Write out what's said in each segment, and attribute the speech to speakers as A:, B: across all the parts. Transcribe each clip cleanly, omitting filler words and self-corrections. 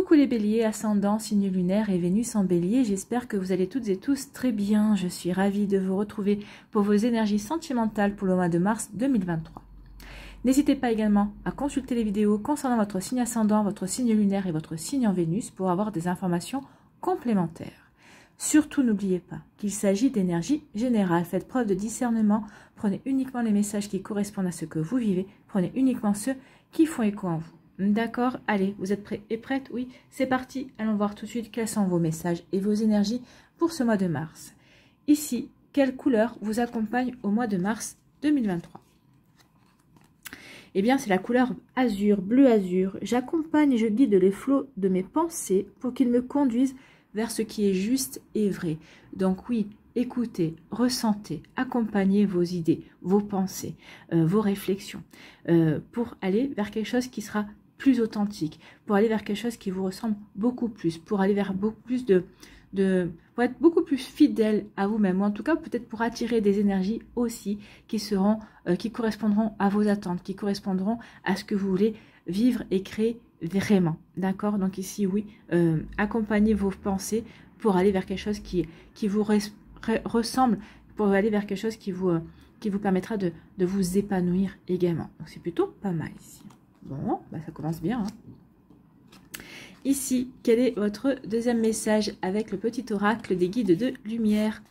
A: Coucou les béliers, ascendant, signe lunaire et Vénus en bélier, j'espère que vous allez toutes et tous très bien. Je suis ravie de vous retrouver pour vos énergies sentimentales pour le mois de mars 2023. N'hésitez pas également à consulter les vidéos concernant votre signe ascendant, votre signe lunaire et votre signe en Vénus pour avoir des informations complémentaires. Surtout n'oubliez pas qu'il s'agit d'énergie générale. Faites preuve de discernement, prenez uniquement les messages qui correspondent à ce que vous vivez, prenez uniquement ceux qui font écho en vous. D'accord, allez, vous êtes prêts et prêtes? Oui, c'est parti. Allons voir tout de suite quels sont vos messages et vos énergies pour ce mois de mars. Ici, quelle couleur vous accompagne au mois de mars 2023? Eh bien, c'est la couleur azur, bleu azur. J'accompagne et je guide les flots de mes pensées pour qu'ils me conduisent vers ce qui est juste et vrai. Donc oui, écoutez, ressentez, accompagnez vos idées, vos pensées, vos réflexions pour aller vers quelque chose qui sera plus authentique, pour aller vers quelque chose qui vous ressemble beaucoup plus, pour aller vers beaucoup plus pour être beaucoup plus fidèle à vous-même, ou en tout cas peut-être pour attirer des énergies aussi qui correspondront à vos attentes, qui correspondront à ce que vous voulez vivre et créer vraiment. D'accord? Donc ici, oui, accompagnez vos pensées pour aller vers quelque chose qui vous ressemble, pour aller vers quelque chose qui vous permettra de vous épanouir également. Donc c'est plutôt pas mal ici. Bon, bah ça commence bien. Hein. Ici, quel est votre deuxième message avec le petit oracle des guides de lumière?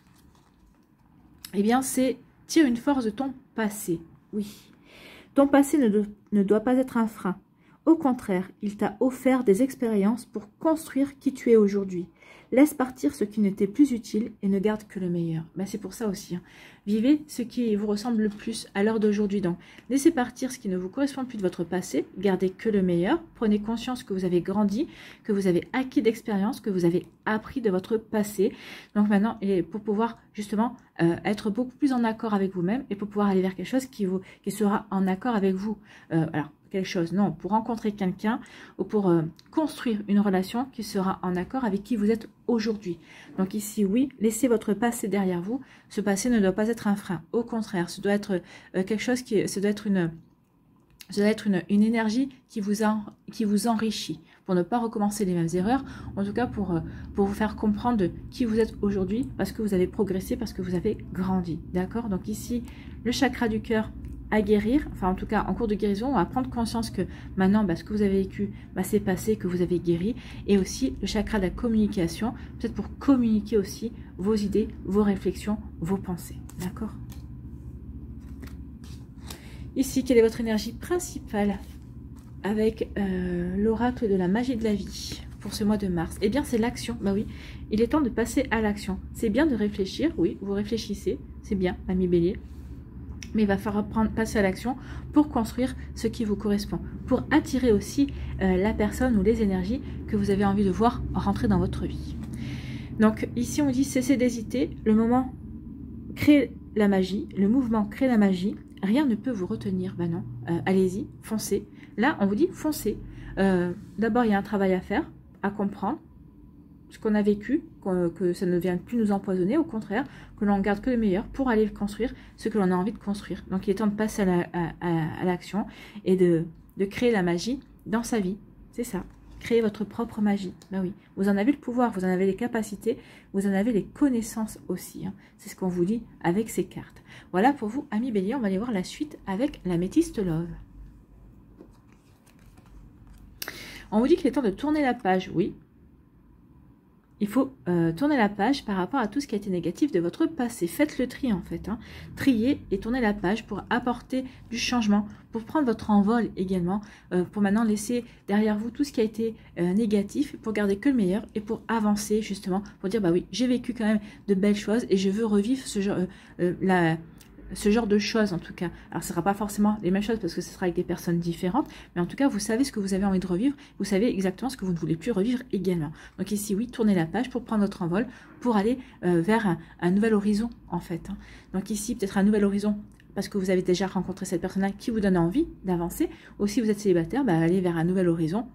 A: Eh bien, c'est tire une force de ton passé. Oui. Ton passé ne doit pas être un frein. Au contraire, il t'a offert des expériences pour construire qui tu es aujourd'hui. Laisse partir ce qui n'était plus utile et ne garde que le meilleur. Ben, c'est pour ça aussi. Hein. Vivez ce qui vous ressemble le plus à l'heure d'aujourd'hui. Donc, laissez partir ce qui ne vous correspond plus de votre passé. Gardez que le meilleur. Prenez conscience que vous avez grandi, que vous avez acquis d'expérience, que vous avez appris de votre passé. Donc maintenant, pour pouvoir justement être beaucoup plus en accord avec vous-même et pour pouvoir aller vers quelque chose qui sera en accord avec vous. Alors, quelque chose, non, pour rencontrer quelqu'un ou pour construire une relation qui sera en accord avec qui vous êtes aujourd'hui. Donc ici, oui, laissez votre passé derrière vous. Ce passé ne doit pas être un frein. Au contraire, ce doit être quelque chose ce doit être une énergie qui vous enrichit pour ne pas recommencer les mêmes erreurs, en tout cas pour vous faire comprendre de qui vous êtes aujourd'hui parce que vous avez progressé, parce que vous avez grandi. D'accord? Donc ici, le chakra du cœur à guérir, enfin en tout cas en cours de guérison, à prendre conscience que maintenant ce que vous avez vécu, c'est passé, que vous avez guéri, et aussi le chakra de la communication, peut-être pour communiquer aussi vos idées, vos réflexions, vos pensées. D'accord? Ici, quelle est votre énergie principale avec l'oracle de la magie de la vie pour ce mois de mars? Eh bien, c'est l'action. Bah oui, il est temps de passer à l'action. C'est bien de réfléchir, oui, vous réfléchissez, c'est bien, ami Bélier. Mais il va falloir passer à l'action pour construire ce qui vous correspond, pour attirer aussi la personne ou les énergies que vous avez envie de voir rentrer dans votre vie. Donc ici on dit cessez d'hésiter, le moment crée la magie, le mouvement crée la magie, rien ne peut vous retenir, ben non, allez-y, foncez. Là on vous dit foncez. D'abord il y a un travail à faire, à comprendre ce qu'on a vécu, que ça ne vient plus nous empoisonner, au contraire, que l'on garde que le meilleur pour aller construire ce que l'on a envie de construire. Donc il est temps de passer à l'action et de créer la magie dans sa vie. C'est ça, créer votre propre magie. Ben oui, vous en avez le pouvoir, vous en avez les capacités, vous en avez les connaissances aussi. Hein. C'est ce qu'on vous dit avec ces cartes. Voilà pour vous, amis Bélier, on va aller voir la suite avec l'améthyste Love. On vous dit qu'il est temps de tourner la page, oui. Il faut tourner la page par rapport à tout ce qui a été négatif de votre passé. Faites le tri en fait. Hein. Triez et tournez la page pour apporter du changement, pour prendre votre envol également, pour maintenant laisser derrière vous tout ce qui a été négatif, pour garder que le meilleur et pour avancer justement, pour dire bah oui, j'ai vécu quand même de belles choses et je veux revivre ce genre de choses en tout cas. Alors ce ne sera pas forcément les mêmes choses parce que ce sera avec des personnes différentes, mais en tout cas vous savez ce que vous avez envie de revivre, vous savez exactement ce que vous ne voulez plus revivre également. Donc ici oui, tournez la page pour prendre votre envol, pour aller vers un nouvel horizon en fait. Hein. Donc ici peut-être un nouvel horizon parce que vous avez déjà rencontré cette personne-là qui vous donne envie d'avancer, ou si vous êtes célibataire, allez vers un nouvel horizon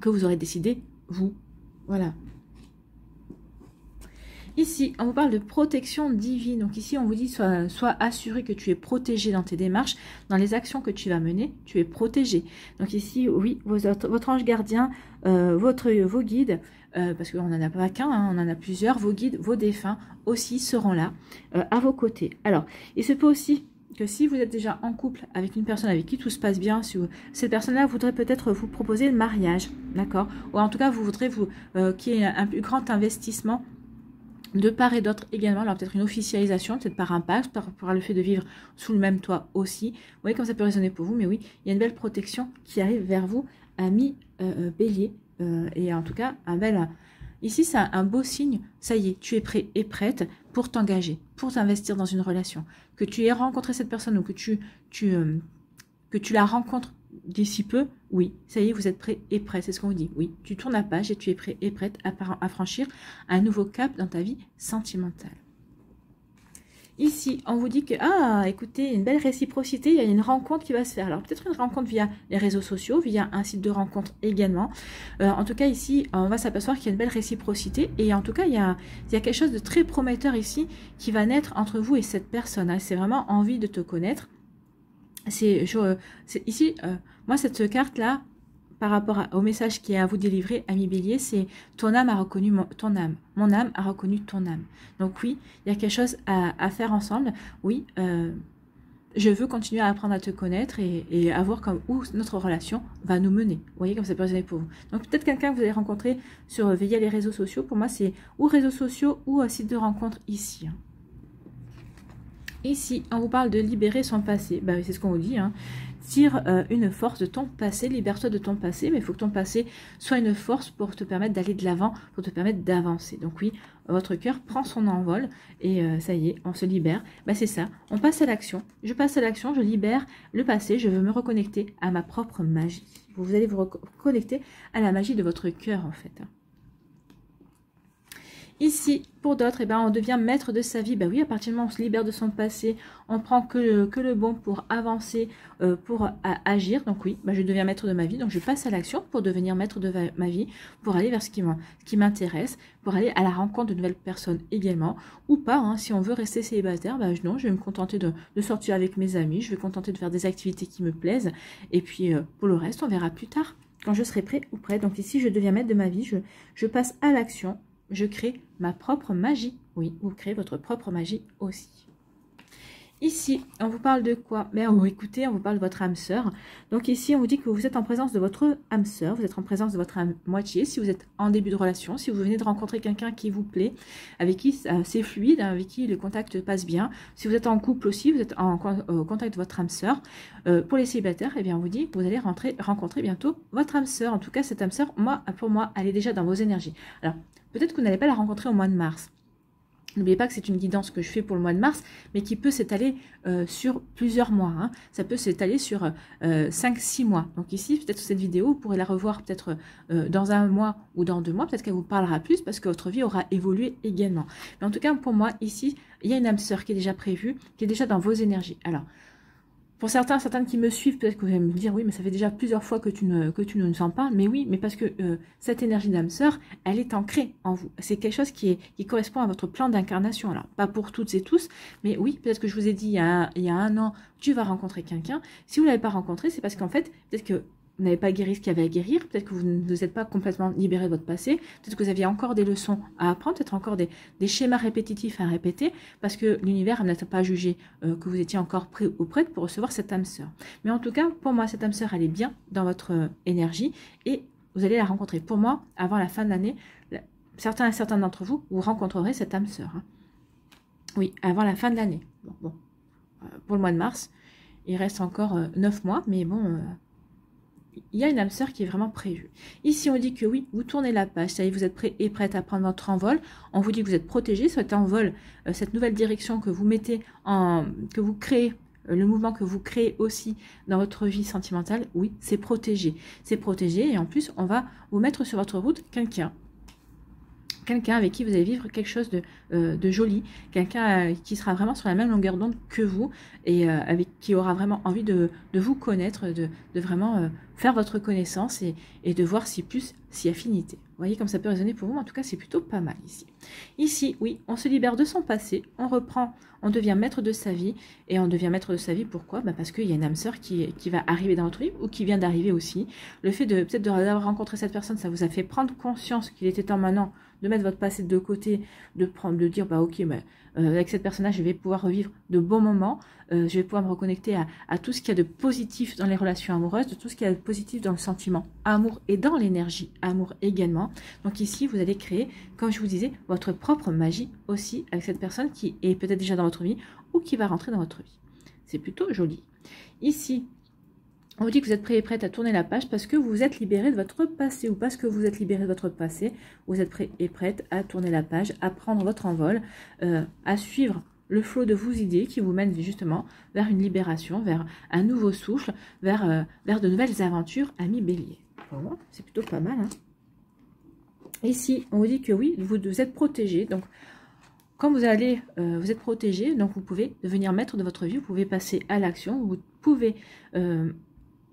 A: que vous aurez décidé vous. Voilà. Ici, on vous parle de protection divine. Donc ici, on vous dit, sois assuré que tu es protégé dans tes démarches, dans les actions que tu vas mener, tu es protégé. Donc ici, oui, votre ange gardien, vos guides, parce qu'on n'en a pas qu'un, hein, on en a plusieurs, vos guides, vos défunts aussi seront là, à vos côtés. Alors, il se peut aussi que si vous êtes déjà en couple avec une personne avec qui tout se passe bien, si cette personne-là voudrait peut-être vous proposer le mariage, d'accord? Ou en tout cas, vous voudrez qu'il y ait un plus grand investissement de part et d'autre également. Alors peut-être une officialisation, peut-être par un pacte, par le fait de vivre sous le même toit aussi. Vous voyez comme ça peut résonner pour vous, mais oui, il y a une belle protection qui arrive vers vous, ami bélier, et en tout cas, ici c'est un beau signe, ça y est, tu es prêt et prête pour t'engager, pour t'investir dans une relation. Que tu aies rencontré cette personne ou que tu la rencontres d'ici peu, oui, ça y est, vous êtes prêt et prêt, c'est ce qu'on vous dit. Oui, tu tournes la page et tu es prêt et prête à franchir un nouveau cap dans ta vie sentimentale. Ici, on vous dit que, écoutez, une belle réciprocité, il y a une rencontre qui va se faire. Alors, peut-être une rencontre via les réseaux sociaux, via un site de rencontre également. En tout cas, ici, on va s'apercevoir qu'il y a une belle réciprocité. Et en tout cas, il y a quelque chose de très prometteur ici qui va naître entre vous et cette personne. Hein. C'est vraiment envie de te connaître. Ici, moi, cette carte-là, par rapport au message qui est à vous délivrer, ami bélier, c'est ton âme a reconnu ton âme. Mon âme a reconnu ton âme. Donc oui, il y a quelque chose à faire ensemble. Oui, je veux continuer à apprendre à te connaître et à voir où notre relation va nous mener. Vous voyez comme ça peut résonner pour vous. Donc peut-être quelqu'un que vous allez rencontrer via les réseaux sociaux. Pour moi, c'est ou réseaux sociaux ou site de rencontre ici. Ici, on vous parle de libérer son passé. Bah, c'est ce qu'on vous dit. Hein. Tire une force de ton passé, libère-toi de ton passé, mais il faut que ton passé soit une force pour te permettre d'aller de l'avant, pour te permettre d'avancer. Donc oui, votre cœur prend son envol et ça y est, on se libère. Bah, c'est ça, on passe à l'action. Je passe à l'action, je libère le passé, je veux me reconnecter à ma propre magie. Vous allez vous reconnecter à la magie de votre cœur en fait. Ici, pour d'autres, on devient maître de sa vie. Ben oui, à partir du moment où on se libère de son passé, on prend que le bon pour avancer, pour agir. Donc oui, je deviens maître de ma vie. Donc je passe à l'action pour devenir maître de ma vie, pour aller vers ce qui m'intéresse, pour aller à la rencontre de nouvelles personnes également. Ou pas, hein, si on veut rester célibataire, non, je vais me contenter de sortir avec mes amis, je vais me contenter de faire des activités qui me plaisent. Et puis, pour le reste, on verra plus tard, quand je serai prêt ou prête. Donc ici, je deviens maître de ma vie, je passe à l'action. Je crée ma propre magie. Oui, vous créez votre propre magie aussi. Ici, on vous parle de quoi? Écoutez, on vous parle de votre âme sœur. Donc ici, on vous dit que vous êtes en présence de votre âme sœur, vous êtes en présence de votre âme moitié, si vous êtes en début de relation, si vous venez de rencontrer quelqu'un qui vous plaît, avec qui c'est fluide, avec qui le contact passe bien. Si vous êtes en couple aussi, vous êtes en contact de votre âme sœur. Pour les célibataires, on vous dit que vous allez rencontrer bientôt votre âme sœur. En tout cas, cette âme sœur, pour moi, elle est déjà dans vos énergies. Alors, peut-être que vous n'allez pas la rencontrer au mois de mars. N'oubliez pas que c'est une guidance que je fais pour le mois de mars, mais qui peut s'étaler sur plusieurs mois. Hein. Ça peut s'étaler sur 5-6 mois. Donc ici, peut-être cette vidéo, vous pourrez la revoir peut-être dans un mois ou dans 2 mois. Peut-être qu'elle vous parlera plus parce que votre vie aura évolué également. Mais en tout cas, pour moi, ici, il y a une âme sœur qui est déjà prévue, qui est déjà dans vos énergies. Alors, pour certaines qui me suivent, peut-être que vous allez me dire, oui, mais ça fait déjà plusieurs fois que tu ne nous en parles. Mais oui, mais parce que cette énergie d'âme sœur, elle est ancrée en vous. C'est quelque chose qui correspond à votre plan d'incarnation. Alors, pas pour toutes et tous, mais oui, peut-être que je vous ai dit il y a 1 an, tu vas rencontrer quelqu'un. Si vous ne l'avez pas rencontré, c'est parce qu'en fait, peut-être que vous n'avez pas guéri ce qu'il y avait à guérir, peut-être que vous ne vous êtes pas complètement libéré de votre passé, peut-être que vous aviez encore des leçons à apprendre, peut-être encore des schémas répétitifs à répéter, parce que l'univers n'a pas jugé que vous étiez encore prêt ou prête pour recevoir cette âme sœur. Mais en tout cas, pour moi, cette âme sœur, elle est bien dans votre énergie, et vous allez la rencontrer. Pour moi, avant la fin de l'année, certains d'entre vous, vous rencontrerez cette âme sœur. Hein. Oui, avant la fin de l'année. Bon. Pour le mois de mars, il reste encore 9 mois, mais bon... il y a une âme sœur qui est vraiment prévue. Ici, on dit que oui, vous tournez la page, ça y est, vous êtes prêt et prête à prendre votre envol. On vous dit que vous êtes protégé, cet envol, cette nouvelle direction que vous mettez que vous créez, le mouvement que vous créez aussi dans votre vie sentimentale, oui, c'est protégé. C'est protégé et en plus, on va vous mettre sur votre route quelqu'un avec qui vous allez vivre quelque chose de joli, quelqu'un qui sera vraiment sur la même longueur d'onde que vous et avec qui aura vraiment envie de vous connaître, de vraiment faire votre connaissance et de voir si affinité. Vous voyez comme ça peut résonner pour vous, en tout cas c'est plutôt pas mal ici. Ici, oui, on se libère de son passé, on reprend, on devient maître de sa vie, et on devient maître de sa vie, pourquoi? Parce qu'il y a une âme sœur qui va arriver dans votre vie, ou qui vient d'arriver aussi. Le fait de peut-être d'avoir rencontré cette personne, ça vous a fait prendre conscience qu'il était temps maintenant de mettre votre passé de côté, de dire, ok, avec cette personne-là, je vais pouvoir revivre de bons moments, je vais pouvoir me reconnecter à tout ce qu'il y a de positif dans les relations amoureuses, de tout ce qu'il y a de positif dans le sentiment amour et dans l'énergie amour également. Donc ici, vous allez créer, comme je vous disais, votre propre magie aussi avec cette personne qui est peut-être déjà dans votre vie ou qui va rentrer dans votre vie. C'est plutôt joli. Ici, on vous dit que vous êtes prêt et prête à tourner la page parce que vous êtes libéré de votre passé ou parce que vous êtes libéré de votre passé, vous êtes prêt et prête à tourner la page, à prendre votre envol, à suivre le flot de vos idées qui vous mène justement vers une libération, vers un nouveau souffle, vers de nouvelles aventures, amis bélier. Bon, c'est plutôt pas mal. Hein. Ici, on vous dit que oui, vous êtes protégé. Donc, quand vous allez, vous êtes protégé, donc vous pouvez devenir maître de votre vie, vous pouvez passer à l'action, vous pouvez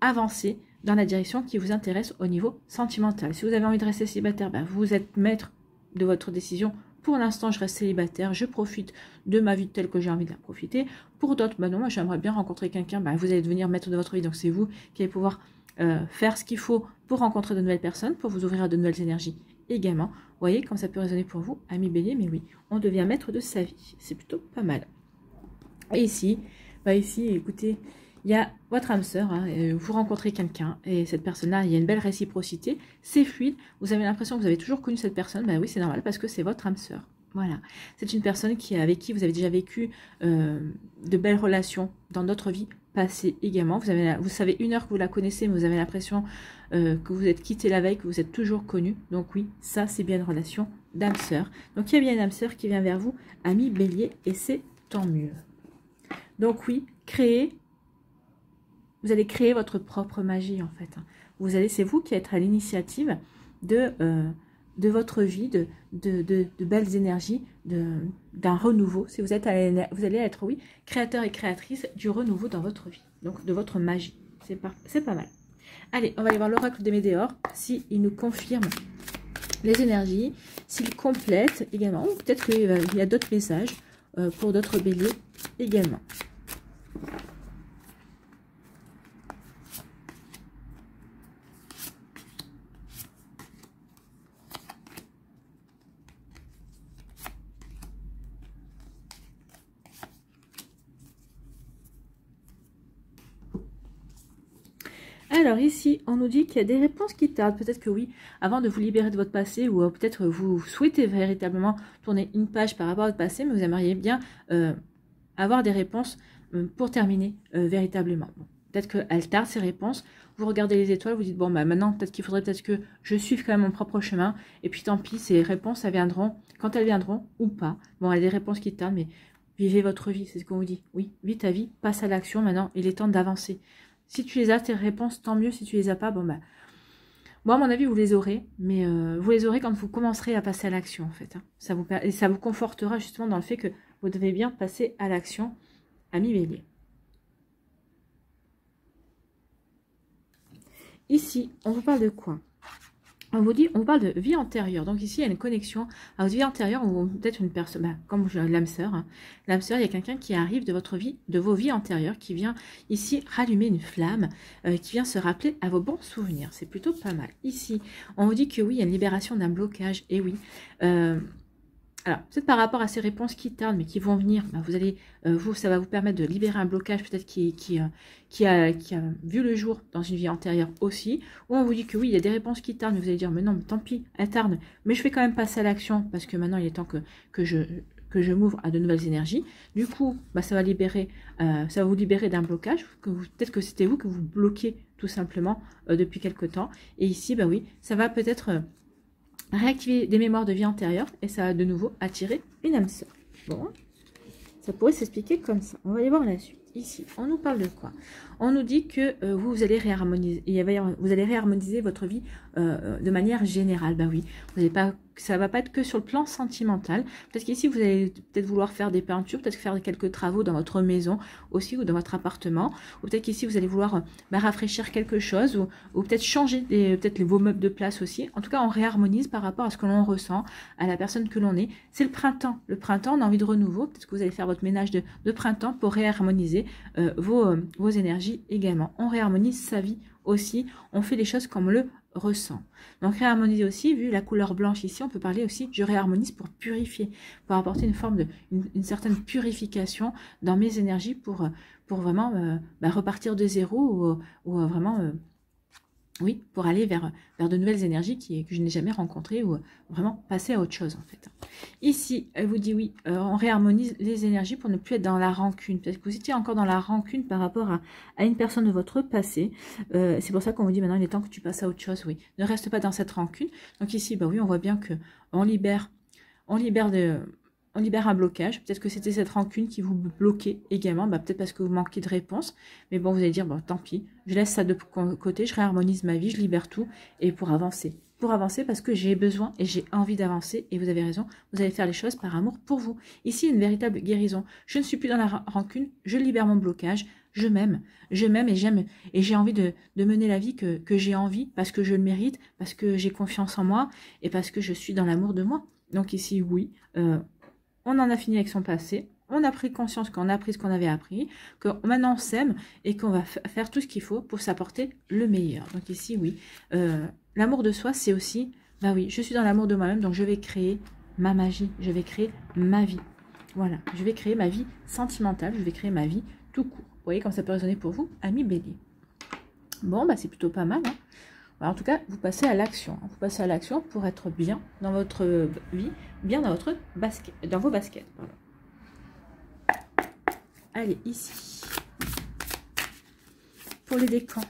A: avancer dans la direction qui vous intéresse au niveau sentimental. Si vous avez envie de rester célibataire, vous êtes maître de votre décision. Pour l'instant, je reste célibataire, je profite de ma vie telle que j'ai envie de la profiter. Pour d'autres, non, moi j'aimerais bien rencontrer quelqu'un, vous allez devenir maître de votre vie, donc c'est vous qui allez pouvoir faire ce qu'il faut pour rencontrer de nouvelles personnes, pour vous ouvrir à de nouvelles énergies également. Vous voyez comme ça peut résonner pour vous, amis bélier, mais oui, on devient maître de sa vie. C'est plutôt pas mal. Et ici, ici, écoutez, il y a votre âme sœur, hein, vous rencontrez quelqu'un, et cette personne-là, il y a une belle réciprocité, c'est fluide, vous avez l'impression que vous avez toujours connu cette personne, oui, c'est normal, parce que c'est votre âme sœur. Voilà, c'est une personne avec qui vous avez déjà vécu de belles relations dans d'autres vies passées également. Vous savez une heure que vous la connaissez, mais vous avez l'impression que vous êtes quitté la veille, que vous êtes toujours connu. Donc oui, ça c'est bien une relation d'âme sœur. Donc il y a bien une âme sœur qui vient vers vous, ami bélier, et c'est tant mieux. Donc oui, vous allez créer votre propre magie en fait. C'est vous qui êtes à l'initiative de votre vie, de belles énergies, d'un renouveau. Si vous êtes vous allez être, oui, créateur et créatrice du renouveau dans votre vie, donc de votre magie. C'est pas mal. Allez, on va aller voir l'oracle des Médéors, s'il nous confirme les énergies, s'il complète également, ou peut-être qu'il y a d'autres messages pour d'autres béliers également. Alors ici, on nous dit qu'il y a des réponses qui tardent. Peut-être que oui, avant de vous libérer de votre passé, ou peut-être vous souhaitez véritablement tourner une page par rapport à votre passé, mais vous aimeriez bien avoir des réponses pour terminer véritablement. Bon, peut-être qu'elles tardent ces réponses. Vous regardez les étoiles, vous dites, bon, maintenant, peut-être qu'il faudrait que je suive quand même mon propre chemin. Et puis tant pis, ces réponses, elles viendront quand elles viendront ou pas. Bon, il y a des réponses qui tardent, mais vivez votre vie, c'est ce qu'on vous dit. Oui, vis ta vie, passe à l'action maintenant, il est temps d'avancer. Si tu les as, tes réponses, tant mieux. Si tu les as pas, moi, à mon avis, vous les aurez. Mais vous les aurez quand vous commencerez à passer à l'action, en fait. Hein. Ça vous confortera justement dans le fait que vous devez bien passer à l'action, ami bélier. Ici, on vous parle de quoi? On vous parle de vie antérieure. Donc ici, il y a une connexion à votre vie antérieure ou peut-être une personne, comme l'âme sœur. Hein. L'âme sœur, il y a quelqu'un qui arrive de votre vie, de vos vies antérieures, qui vient ici rallumer une flamme, qui vient se rappeler à vos bons souvenirs. C'est plutôt pas mal. Ici, on vous dit que oui, il y a une libération d'un blocage. Et oui. Alors, peut-être par rapport à ces réponses qui tardent, mais qui vont venir, ça va vous permettre de libérer un blocage peut-être qui a vu le jour dans une vie antérieure aussi. Ou on vous dit que oui, il y a des réponses qui tardent, mais vous allez dire, mais non, mais tant pis, elles tardent. Mais je vais quand même passer à l'action, parce que maintenant, il est temps que je m'ouvre à de nouvelles énergies. Du coup, ça va vous libérer d'un blocage. Peut-être que c'était vous que vous bloquez tout simplement depuis quelque temps. Et ici, oui, ça va peut-être... réactiver des mémoires de vie antérieure et ça va de nouveau attirer une âme sœur. Bon, ça pourrait s'expliquer comme ça. On va aller voir la suite. ici, on nous parle de quoi? On nous dit que vous allez réharmoniser, vous allez réharmoniser votre vie de manière générale. Ben oui, vous n'allez pas, ça va pas être que sur le plan sentimental. Peut-être qu'ici, vous allez peut-être vouloir faire des peintures, peut-être faire quelques travaux dans votre maison aussi ou dans votre appartement. Ou peut-être qu'ici, vous allez vouloir rafraîchir quelque chose ou peut-être changer peut-être vos meubles de place aussi. En tout cas, on réharmonise par rapport à ce que l'on ressent, à la personne que l'on est. C'est le printemps. Le printemps, on a envie de renouveau. Peut-être que vous allez faire votre ménage de printemps pour réharmoniser vos énergies également. On réharmonise sa vie aussi. On fait les choses comme on le ressent. Donc réharmoniser aussi, vu la couleur blanche ici, on peut parler aussi, je réharmonise pour purifier, pour apporter une forme de, une certaine purification dans mes énergies pour vraiment repartir de zéro ou vraiment... oui, pour aller vers de nouvelles énergies que je n'ai jamais rencontrées ou vraiment passer à autre chose en fait. Ici, elle vous dit oui, on réharmonise les énergies pour ne plus être dans la rancune. Peut-être que vous étiez encore dans la rancune par rapport à une personne de votre passé. C'est pour ça qu'on vous dit maintenant il est temps que tu passes à autre chose. Oui, ne reste pas dans cette rancune. Donc ici, bah oui, on voit bien que on libère un blocage. Peut-être que c'était cette rancune qui vous bloquait également. Peut-être parce que vous manquez de réponse. Mais bon, vous allez dire, bon, tant pis. Je laisse ça de côté. Je réharmonise ma vie. Je libère tout. Et pour avancer. Pour avancer parce que j'ai besoin et j'ai envie d'avancer. Et vous avez raison. Vous allez faire les choses par amour pour vous. Ici, une véritable guérison. Je ne suis plus dans la rancune. Je libère mon blocage. Je m'aime et j'aime. Et j'ai envie de mener la vie que j'ai envie. Parce que je le mérite. Parce que j'ai confiance en moi. Et parce que je suis dans l'amour de moi. Donc ici, oui. On en a fini avec son passé, on a pris conscience qu'on a appris ce qu'on avait appris, que maintenant on s'aime et qu'on va faire tout ce qu'il faut pour s'apporter le meilleur. Donc ici, oui, l'amour de soi, c'est aussi, bah oui, je suis dans l'amour de moi-même, donc je vais créer ma magie, je vais créer ma vie. Voilà, je vais créer ma vie sentimentale, je vais créer ma vie tout court. Vous voyez comme ça peut résonner pour vous, amis Bélier. Bon, bah c'est plutôt pas mal, hein. En tout cas, vous passez à l'action. Vous passez à l'action pour être bien dans votre vie, bien dans votre basket, dans vos baskets. Pardon. Allez, ici. Pour les décans.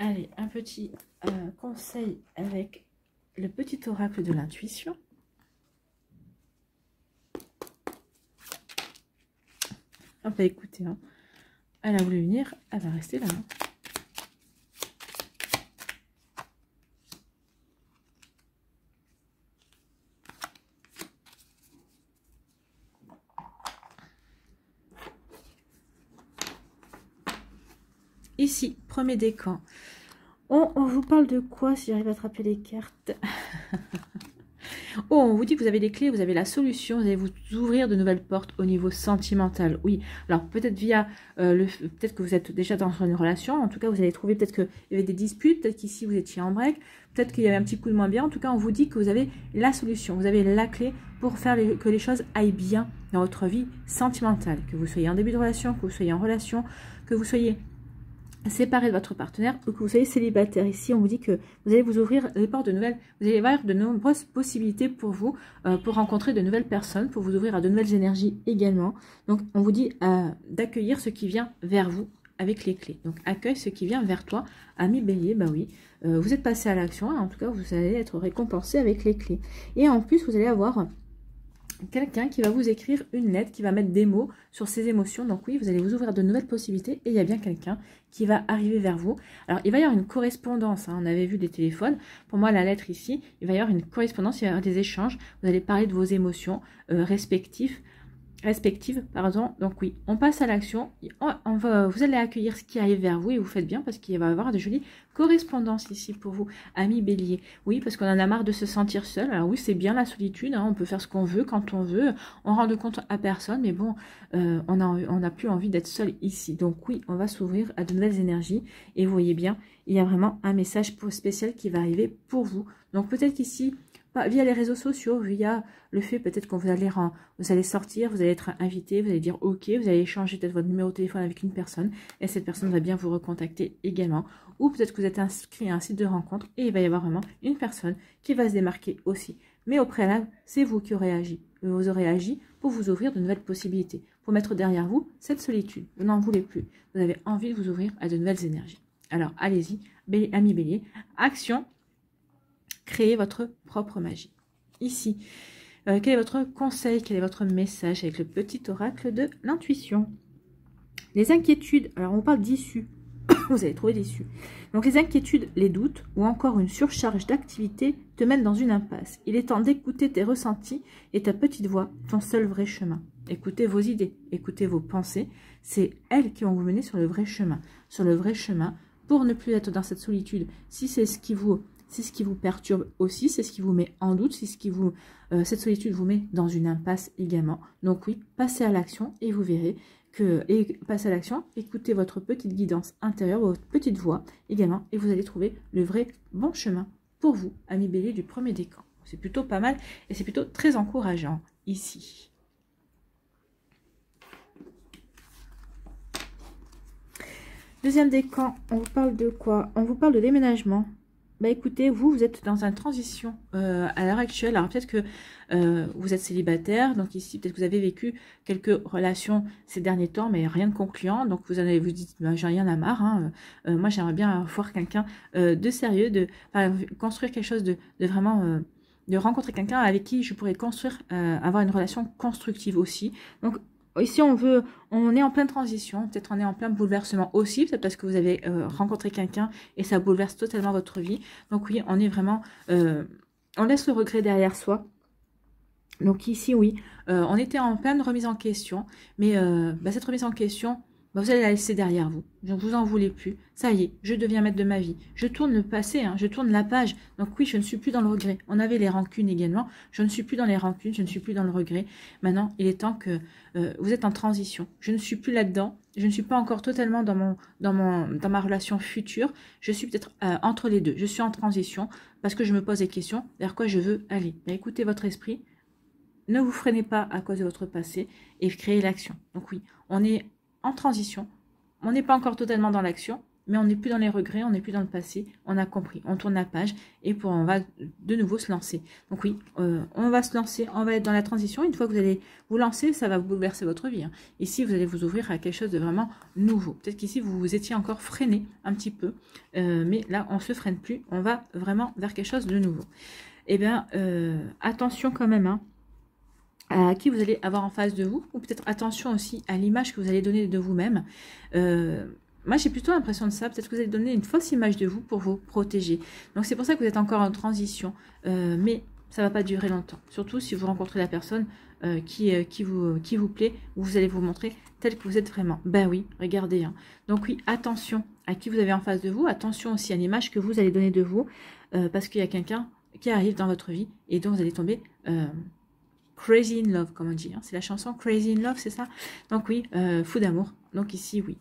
A: Allez, un petit conseil avec le petit oracle de l'intuition. On va écouter. Hein. Elle a voulu venir, elle va rester là. Hein. Ici, premier décan. On vous parle de quoi si j'arrive à attraper les cartes? Oh, on vous dit que vous avez les clés, vous avez la solution, vous allez vous ouvrir de nouvelles portes au niveau sentimental. Oui, alors peut-être via peut-être que vous êtes déjà dans une relation, en tout cas vous allez trouver peut-être qu'il y avait des disputes, peut-être qu'ici vous étiez en break, peut-être qu'il y avait un petit coup de moins bien. En tout cas, on vous dit que vous avez la solution, vous avez la clé pour faire que les choses aillent bien dans votre vie sentimentale. Que vous soyez en début de relation, que vous soyez en relation, que vous soyez séparé de votre partenaire ou que vous soyez célibataire. Ici, on vous dit que vous allez vous ouvrir les portes de nouvelles, vous allez avoir de nombreuses possibilités pour vous, pour rencontrer de nouvelles personnes, pour vous ouvrir à de nouvelles énergies également. Donc, on vous dit d'accueillir ce qui vient vers vous avec les clés. Donc, accueille ce qui vient vers toi, ami Bélier, bah oui. Vous êtes passé à l'action, en tout cas, vous allez être récompensé avec les clés. Et en plus, vous allez avoir quelqu'un qui va vous écrire une lettre, qui va mettre des mots sur ses émotions. Donc oui, vous allez vous ouvrir de nouvelles possibilités et il y a bien quelqu'un qui va arriver vers vous. Alors, il va y avoir une correspondance. Hein. On avait vu des téléphones. Pour moi, la lettre ici, il va y avoir une correspondance, il va y avoir des échanges. Vous allez parler de vos émotions respectives respectives, pardon. Donc oui, on passe à l'action. Vous allez accueillir ce qui arrive vers vous et vous faites bien parce qu'il va y avoir de jolies correspondances ici pour vous, amis bélier. Oui, parce qu'on en a marre de se sentir seul. Alors oui, c'est bien la solitude, hein, on peut faire ce qu'on veut quand on veut. On rend de compte à personne, mais bon, on n'a plus envie d'être seul ici. Donc oui, on va s'ouvrir à de nouvelles énergies et vous voyez bien, il y a vraiment un message spécial qui va arriver pour vous. Donc peut-être qu'ici, via les réseaux sociaux, via le fait peut-être que vous allez sortir, vous allez être invité, vous allez dire ok, vous allez échanger peut-être votre numéro de téléphone avec une personne et cette personne va bien vous recontacter également. Ou peut-être que vous êtes inscrit à un site de rencontre et il va y avoir vraiment une personne qui va se démarquer aussi. Mais au préalable, c'est vous qui aurez agi. Vous aurez agi pour vous ouvrir de nouvelles possibilités, pour mettre derrière vous cette solitude. Vous n'en voulez plus. Vous avez envie de vous ouvrir à de nouvelles énergies. Alors allez-y, amis bélier, action. Créez votre propre magie. Ici, quel est votre conseil, quel est votre message avec le petit oracle de l'intuition? Les inquiétudes, alors on parle d'issue, vous allez trouver l'issue. Donc les inquiétudes, les doutes ou encore une surcharge d'activité te mènent dans une impasse. Il est temps d'écouter tes ressentis et ta petite voix, ton seul vrai chemin. Écoutez vos idées, écoutez vos pensées, c'est elles qui vont vous mener sur le vrai chemin pour ne plus être dans cette solitude. Si c'est ce qui vous perturbe aussi, c'est ce qui vous met en doute, c'est ce qui vous, cette solitude vous met dans une impasse également. Donc oui, passez à l'action et vous verrez que, passez à l'action, écoutez votre petite guidance intérieure, votre petite voix également, et vous allez trouver le vrai bon chemin pour vous, amis bélier du premier décan. C'est plutôt pas mal et c'est plutôt très encourageant ici. Deuxième décan, on vous parle de quoi? On vous parle de déménagement. Bah écoutez, vous êtes dans une transition à l'heure actuelle. Alors peut-être que vous êtes célibataire, donc ici peut-être que vous avez vécu quelques relations ces derniers temps, mais rien de concluant. Donc vous dites, bah, j'en ai rien à marre. Hein. Moi j'aimerais bien voir quelqu'un de sérieux, construire quelque chose de vraiment, de rencontrer quelqu'un avec qui je pourrais construire, avoir une relation constructive aussi. Donc ici, on est en pleine transition, peut-être on est en plein bouleversement aussi, peut-être parce que vous avez rencontré quelqu'un et ça bouleverse totalement votre vie. Donc oui, on est vraiment, on laisse le regret derrière soi. Donc ici, oui, on était en pleine remise en question, mais cette remise en question, vous allez la laisser derrière vous. Donc vous en voulez plus. Ça y est, je deviens maître de ma vie. Je tourne le passé, hein, je tourne la page. Donc oui, je ne suis plus dans le regret. On avait les rancunes également. Je ne suis plus dans les rancunes, je ne suis plus dans le regret. Maintenant, il est temps que vous êtes en transition. Je ne suis plus là-dedans. Je ne suis pas encore totalement dans ma relation future. Je suis peut-être entre les deux. Je suis en transition parce que je me pose des questions vers quoi je veux aller. Mais écoutez votre esprit. Ne vous freinez pas à cause de votre passé et créez l'action. Donc oui, on est en transition, on n'est pas encore totalement dans l'action, mais on n'est plus dans les regrets, on n'est plus dans le passé, on a compris, on tourne la page et on va de nouveau se lancer. Donc oui, on va se lancer, on va être dans la transition. Une fois que vous allez vous lancer, ça va vous bouleverser votre vie. Hein. Ici, vous allez vous ouvrir à quelque chose de vraiment nouveau. Peut-être qu'ici, vous étiez encore freiné un petit peu, mais là, on ne se freine plus, on va vraiment vers quelque chose de nouveau. Eh bien, attention quand même, hein. À qui vous allez avoir en face de vous, ou peut-être attention aussi à l'image que vous allez donner de vous-même. Moi, j'ai plutôt l'impression de ça. Peut-être que vous allez donner une fausse image de vous pour vous protéger. Donc, c'est pour ça que vous êtes encore en transition. Mais ça ne va pas durer longtemps. Surtout si vous rencontrez la personne qui vous plaît, où vous allez vous montrer tel que vous êtes vraiment. Ben oui, regardez. Hein. Donc oui, attention à qui vous avez en face de vous. Attention aussi à l'image que vous allez donner de vous. Parce qu'il y a quelqu'un qui arrive dans votre vie et dont vous allez tomber... Crazy in Love, comme on dit. Hein. C'est la chanson Crazy in Love, c'est ça? Donc oui, fou d'amour. Donc ici, oui.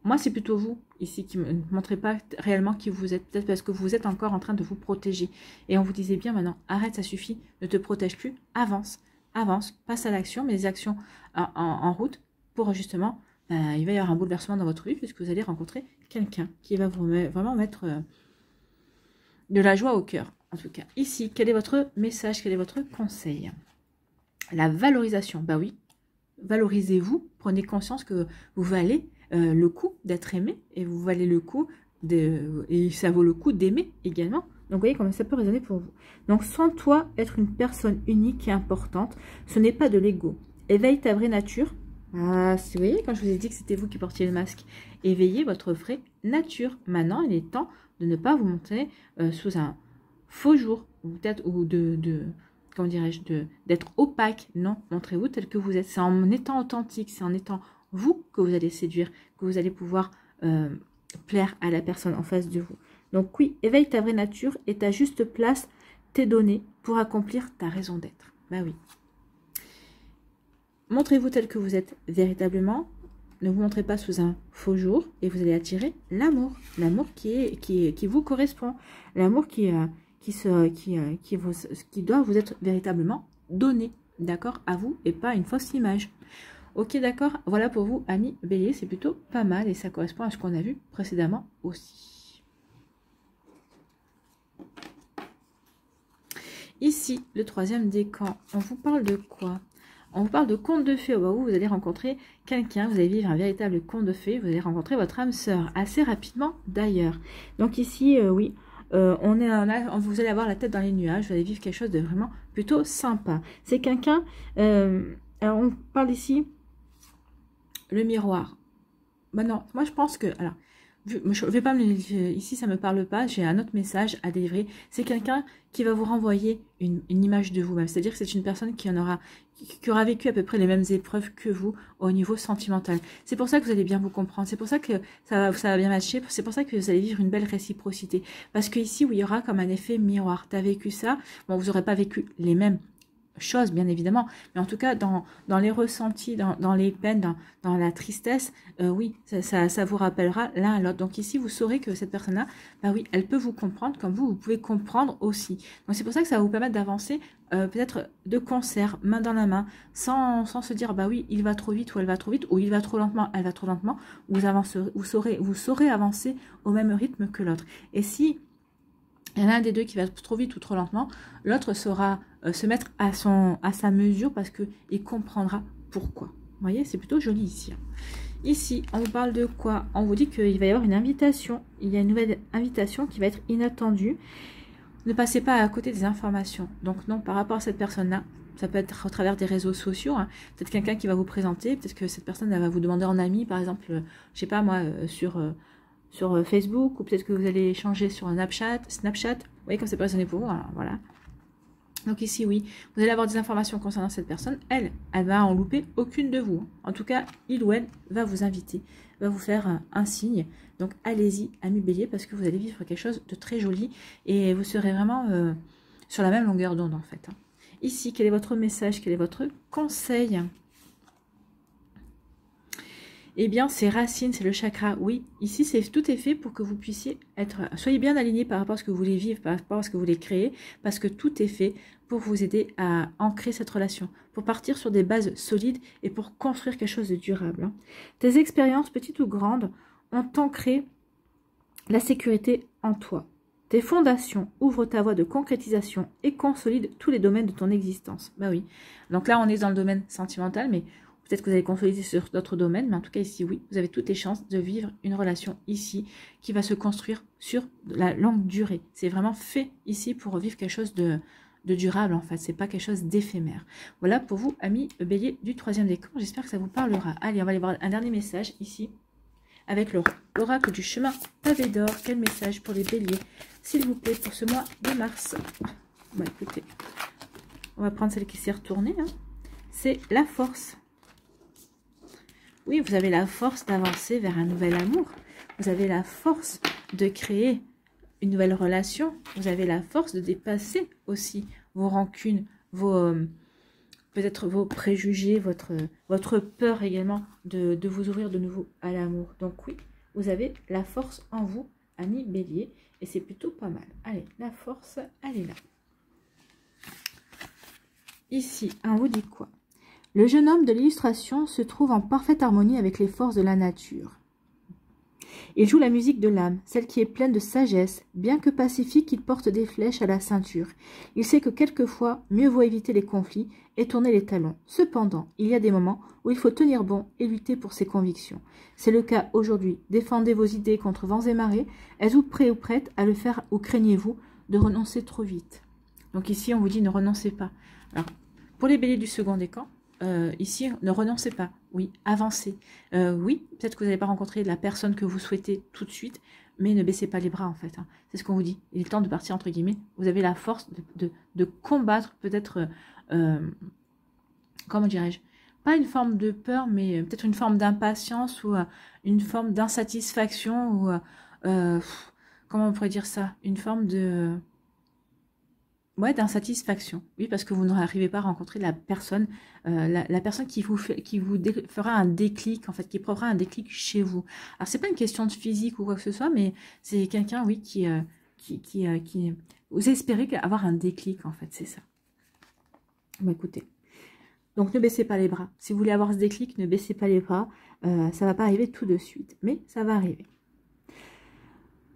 A: Moi, c'est plutôt vous, ici, qui ne montrez pas réellement qui vous êtes. Peut-être parce que vous êtes encore en train de vous protéger. Et on vous disait bien maintenant, arrête, ça suffit. Ne te protège plus. Avance, avance, passe à l'action. Mais les actions en route pour justement, il va y avoir un bouleversement dans votre vie puisque vous allez rencontrer quelqu'un qui va vous vraiment mettre de la joie au cœur. En tout cas, ici, quel est votre message? Quel est votre conseil? La valorisation, bah oui, valorisez-vous, prenez conscience que vous valez le coup d'être aimé et vous valez le coup et ça vaut le coup d'aimer également. Donc vous voyez comment ça peut résonner pour vous. Donc sans toi, être une personne unique et importante, ce n'est pas de l'ego. Éveille ta vraie nature. Ah, vous voyez quand je vous ai dit que c'était vous qui portiez le masque. Éveillez votre vraie nature. Maintenant, il est temps de ne pas vous montrer sous un faux jour ou peut-être comment dirais-je, d'être opaque. Non, montrez-vous tel que vous êtes. C'est en étant authentique, c'est en étant vous que vous allez séduire, que vous allez pouvoir plaire à la personne en face de vous. Donc oui, éveille ta vraie nature et ta juste place t'est donnée pour accomplir ta raison d'être. Ben oui. Montrez-vous tel que vous êtes véritablement. Ne vous montrez pas sous un faux jour et vous allez attirer l'amour. L'amour qui vous correspond. L'amour qui doit vous être véritablement donné. D'accord? À vous et pas une fausse image. Ok, d'accord? Voilà pour vous, amis Bélier. C'est plutôt pas mal et ça correspond à ce qu'on a vu précédemment aussi. Ici, le troisième décan. On vous parle de quoi? On vous parle de conte de fées. Où vous allez rencontrer quelqu'un, vous allez vivre un véritable conte de fées, vous allez rencontrer votre âme sœur, assez rapidement d'ailleurs. Donc ici, oui, vous allez avoir la tête dans les nuages, vous allez vivre quelque chose de vraiment plutôt sympa. C'est quelqu'un, alors on parle ici, le miroir. Ben non, moi je pense que, alors, je vais pas ici ça me parle pas, j'ai un autre message à délivrer. C'est quelqu'un qui va vous renvoyer une image de vous-même, c'est-à-dire que c'est une personne qui aura vécu à peu près les mêmes épreuves que vous au niveau sentimental. C'est pour ça que vous allez bien vous comprendre, c'est pour ça que ça va bien matcher, c'est pour ça que vous allez vivre une belle réciprocité. Parce que ici, où il y aura comme un effet miroir, tu as vécu ça, bon, vous n'aurez pas vécu les mêmes choses, bien évidemment, mais en tout cas, dans les ressentis, dans les peines, dans la tristesse, oui, ça vous rappellera l'un à l'autre. Donc ici, vous saurez que cette personne-là, bah oui, elle peut vous comprendre comme vous pouvez comprendre aussi. Donc c'est pour ça que ça va vous permettre d'avancer peut-être de concert, main dans la main, sans se dire, bah oui, il va trop vite ou elle va trop vite, ou il va trop lentement, elle va trop lentement. Vous saurez avancer au même rythme que l'autre. Et si il y en a un des deux qui va trop vite ou trop lentement, l'autre saura se mettre à sa mesure parce qu'il comprendra pourquoi. Vous voyez, c'est plutôt joli ici. Ici, on vous parle de quoi? On vous dit qu'il va y avoir une invitation. Il y a une nouvelle invitation qui va être inattendue. Ne passez pas à côté des informations. Donc non, par rapport à cette personne-là, ça peut être au travers des réseaux sociaux. Hein. Peut-être quelqu'un qui va vous présenter. Peut-être que cette personne elle va vous demander en ami, par exemple, je sais pas moi, sur Facebook, ou peut-être que vous allez échanger sur Snapchat. Vous voyez comme c'est personne pour vous. Alors, voilà. Donc ici, oui, vous allez avoir des informations concernant cette personne. Elle va en louper aucune de vous. En tout cas, il ou elle va vous inviter, va vous faire un signe. Donc allez-y, amis Bélier, parce que vous allez vivre quelque chose de très joli et vous serez vraiment sur la même longueur d'onde en fait. Ici, quel est votre message? Quel est votre conseil? Eh bien, c'est racines, c'est le chakra. Oui, ici, tout est fait pour que vous puissiez soyez bien alignés par rapport à ce que vous voulez vivre, par rapport à ce que vous voulez créer, parce que tout est fait pour vous aider à ancrer cette relation, pour partir sur des bases solides et pour construire quelque chose de durable. Hein. Tes expériences, petites ou grandes, ont ancré la sécurité en toi. Tes fondations ouvrent ta voie de concrétisation et consolident tous les domaines de ton existence. Bah oui. Donc là, on est dans le domaine sentimental, mais peut-être que vous allez consolider sur d'autres domaines, mais en tout cas ici, oui, vous avez toutes les chances de vivre une relation ici qui va se construire sur la longue durée. C'est vraiment fait ici pour vivre quelque chose de durable en fait, c'est pas quelque chose d'éphémère. Voilà pour vous, amis Bélier du troisième décan, j'espère que ça vous parlera. Allez, on va aller voir un dernier message ici, avec l'oracle du chemin pavé d'or. Quel message pour les Béliers, s'il vous plaît, pour ce mois de mars? Bon, écoutez, on va prendre celle qui s'est retournée, hein. C'est la force. Oui, vous avez la force d'avancer vers un nouvel amour. Vous avez la force de créer une nouvelle relation. Vous avez la force de dépasser aussi vos rancunes, peut-être vos préjugés, votre peur également de vous ouvrir de nouveau à l'amour. Donc oui, vous avez la force en vous, amis Bélier, et c'est plutôt pas mal. Allez, la force, elle est là. Ici, on vous dit quoi? Le jeune homme de l'illustration se trouve en parfaite harmonie avec les forces de la nature. Il joue la musique de l'âme, celle qui est pleine de sagesse. Bien que pacifique, il porte des flèches à la ceinture. Il sait que quelquefois, mieux vaut éviter les conflits et tourner les talons. Cependant, il y a des moments où il faut tenir bon et lutter pour ses convictions. C'est le cas aujourd'hui. Défendez vos idées contre vents et marées. Êtes-vous prêt ou prête à le faire ou craignez-vous de renoncer trop vite? Donc ici, on vous dit ne renoncez pas. Alors, pour les Béliers du second décan, ici, ne renoncez pas. Oui, avancez. Oui, peut-être que vous n'allez pas rencontrer la personne que vous souhaitez tout de suite, mais ne baissez pas les bras, en fait. Hein. C'est ce qu'on vous dit. Il est temps de partir, entre guillemets. Vous avez la force de combattre, peut-être, comment dirais-je, pas une forme de peur, mais peut-être une forme d'impatience ou une forme d'insatisfaction ou, comment on pourrait dire ça, une forme de... Ouais, d'insatisfaction. Oui, parce que vous n'arrivez pas à rencontrer la personne, la personne qui vous fera un déclic, en fait, qui provoquera un déclic chez vous. Alors, c'est pas une question de physique ou quoi que ce soit, mais c'est quelqu'un, oui, qui vous espérez avoir un déclic, en fait, c'est ça. Bon, écoutez. Donc, ne baissez pas les bras. Si vous voulez avoir ce déclic, ne baissez pas les bras. Ça va pas arriver tout de suite, mais ça va arriver.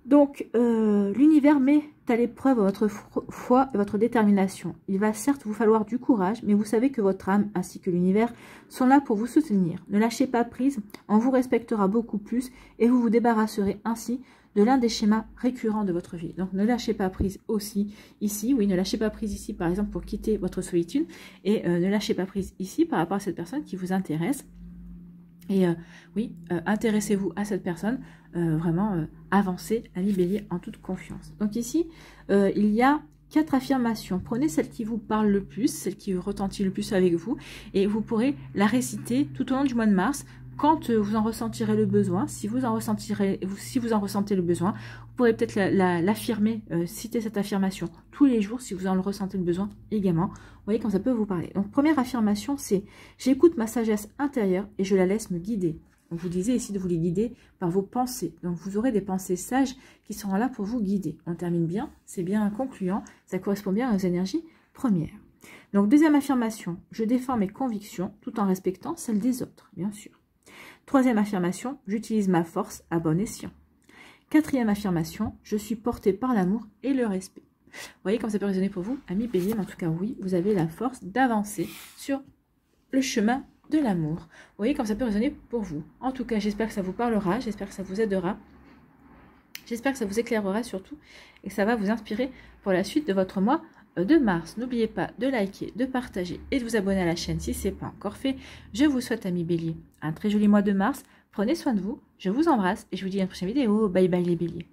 A: Donc, l'univers met à l'épreuve votre foi et votre détermination. Il va certes vous falloir du courage, mais vous savez que votre âme ainsi que l'univers sont là pour vous soutenir. Ne lâchez pas prise, on vous respectera beaucoup plus et vous vous débarrasserez ainsi de l'un des schémas récurrents de votre vie. Donc, ne lâchez pas prise aussi ici. Oui, ne lâchez pas prise ici, par exemple, pour quitter votre solitude. Et ne lâchez pas prise ici par rapport à cette personne qui vous intéresse. Et oui, intéressez-vous à cette personne, vraiment avancez, ami Bélier, en toute confiance. Donc ici, il y a 4 affirmations. Prenez celle qui vous parle le plus, celle qui retentit le plus avec vous, et vous pourrez la réciter tout au long du mois de mars, quand vous en ressentirez le besoin. Si vous en ressentez le besoin, vous pourrez peut-être l'affirmer, citer cette affirmation tous les jours si vous en ressentez le besoin également. Vous voyez quand ça peut vous parler. Donc, première affirmation, c'est « J'écoute ma sagesse intérieure et je la laisse me guider ». Donc, vous disiez ici de vous les guider par vos pensées. Donc, vous aurez des pensées sages qui seront là pour vous guider. On termine bien, c'est bien concluant, ça correspond bien aux énergies premières. Donc, deuxième affirmation, « Je défends mes convictions tout en respectant celles des autres », bien sûr. Troisième affirmation, « J'utilise ma force à bon escient ». Quatrième affirmation, « Je suis portée par l'amour et le respect ». Vous voyez comme ça peut résonner pour vous, amis Bélier, mais en tout cas, oui, vous avez la force d'avancer sur le chemin de l'amour. Vous voyez comme ça peut résonner pour vous. En tout cas, j'espère que ça vous parlera, j'espère que ça vous aidera, j'espère que ça vous éclairera surtout, et que ça va vous inspirer pour la suite de votre mois de mars. N'oubliez pas de liker, de partager et de vous abonner à la chaîne si ce n'est pas encore fait. Je vous souhaite, amis Bélier, un très joli mois de mars. Prenez soin de vous, je vous embrasse et je vous dis à une prochaine vidéo. Bye bye les Béliers.